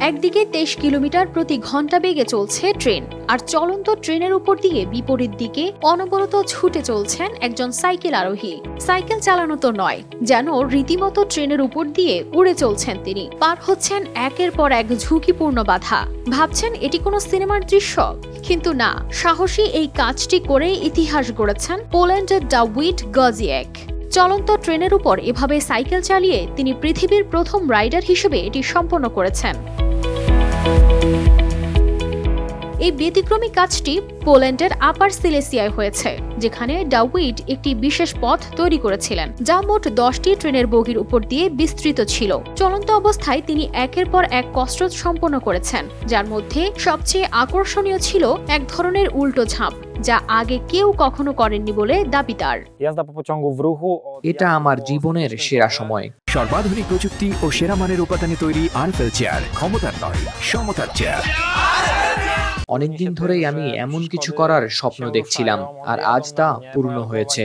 একদিকে 23 কিলোমিটার প্রতি ঘন্টা বেগে চলছে ট্রেন, আর চলন্ত ট্রেনের উপর দিয়ে বিপরীত দিকে অনবরত ছুটে চলছেন একজন সাইকেল আরোহী। সাইকেল চালানো তো নয়, যেন রীতিমতো ট্রেনের উপর দিয়ে উড়ে চলছেন তিনি। পার হচ্ছেন একের পর এক ঝুঁকিপূর্ণ বাধা। ভাবছেন এটি কোনো সিনেমার দৃশ্য, কিন্তু না, সাহসী এই কাজটি করে ইতিহাস গড়েছেন পোল্যান্ডের ডাউইড গজিয়েক। চলন্ত ট্রেনের উপর এভাবে সাইকেল চালিয়ে তিনি পৃথিবীর প্রথম রাইডার হিসেবে এটি সম্পন্ন করেছেন। এই ব্যতিক্রমী কাজটি পোল্যান্ডের আপার সিলেসিয়ায় হয়েছে, যেখানে ডাউইড একটি বিশেষ পথ তৈরি করেছিলেন যা মোট 10টি ট্রেনের বগির উপর দিয়ে বিস্তৃত ছিল। চলন্ত অবস্থায় তিনি একের পর এক কসরত সম্পন্ন করেছেন, যার মধ্যে সবচেয়ে আকর্ষণীয় ছিল এক ধরনের উল্টো ঝাঁপ, যা আগে কেউ কখনো করেননি বলে দাবি তার। এটা আমার জীবনের সেরা সময়। সর্বাধুনিক প্রযুক্তি ও সেরা মানের উপাদানে তৈরি আরএফএল চেয়ার, ক্ষমতার নয় সমতার চেয়ার। অনেকদিন ধরেই আমি এমন কিছু করার স্বপ্ন দেখছিলাম, আর আজ তা পূর্ণ হয়েছে।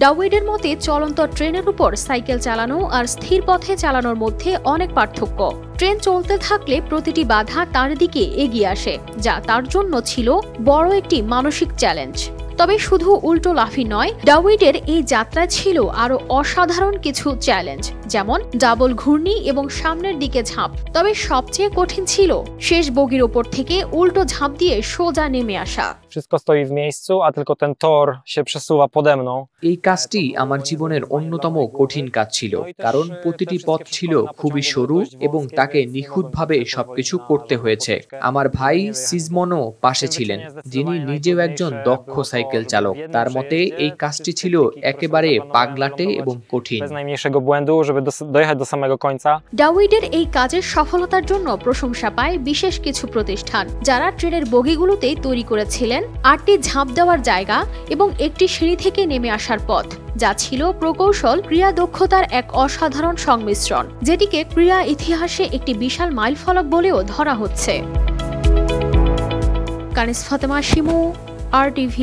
ডাউইডের মতে চলন্ত ট্রেনের উপর সাইকেল চালানো আর স্থির পথে চালানোর মধ্যে অনেক পার্থক্য। ট্রেন চলতে থাকলে প্রতিটি বাধা তার দিকে এগিয়ে আসে, যা তার জন্য ছিল বড় একটি মানসিক চ্যালেঞ্জ। তবে শুধু উল্টো লাফি নয়, ডাউইডের এই যাত্রা ছিল আরো অসাধারণ কিছু চ্যালেঞ্জ, যেমন ডাবল ঘূর্ণি এবং সামনের দিকে ঝাঁপ। তবে সবচেয়ে কঠিন ছিল শেষ বগির ওপর থেকে উল্টো ঝাঁপ দিয়ে সোজা নেমে আসা। এই কাজটি আমার জীবনের অন্যতম কঠিন কাজ ছিল, কারণ প্রতিটি পথ ছিল খুবই সরু এবং তাকে নিখুঁতভাবে সবকিছু করতে হয়েছে। আমার ভাই সিজমনও পাশে ছিলেন, যিনি নিজেও একজন দক্ষ সাইকেল চালক। তার মতে এই কাজটি ছিল একেবারে পাগলাটে এবং কঠিন। ডাউইডের এই কাজের সফলতার জন্য প্রশংসা পায় বিশেষ কিছু প্রতিষ্ঠান, যারা ট্রেনের বগিগুলোতে তৈরি করেছিলেন 8টি ঝাঁপ দেওয়ার জায়গা এবং একটি সিঁড়ি থেকে নেমে আসার পথ, যা ছিল প্রকৌশল ক্রীড়া দক্ষতার এক অসাধারণ সংমিশ্রণ, যেটিকে ক্রীড়া ইতিহাসে একটি বিশাল মাইলফলক বলেও ধরা হচ্ছে। কানিস ফাতেমা শিমু, RTV।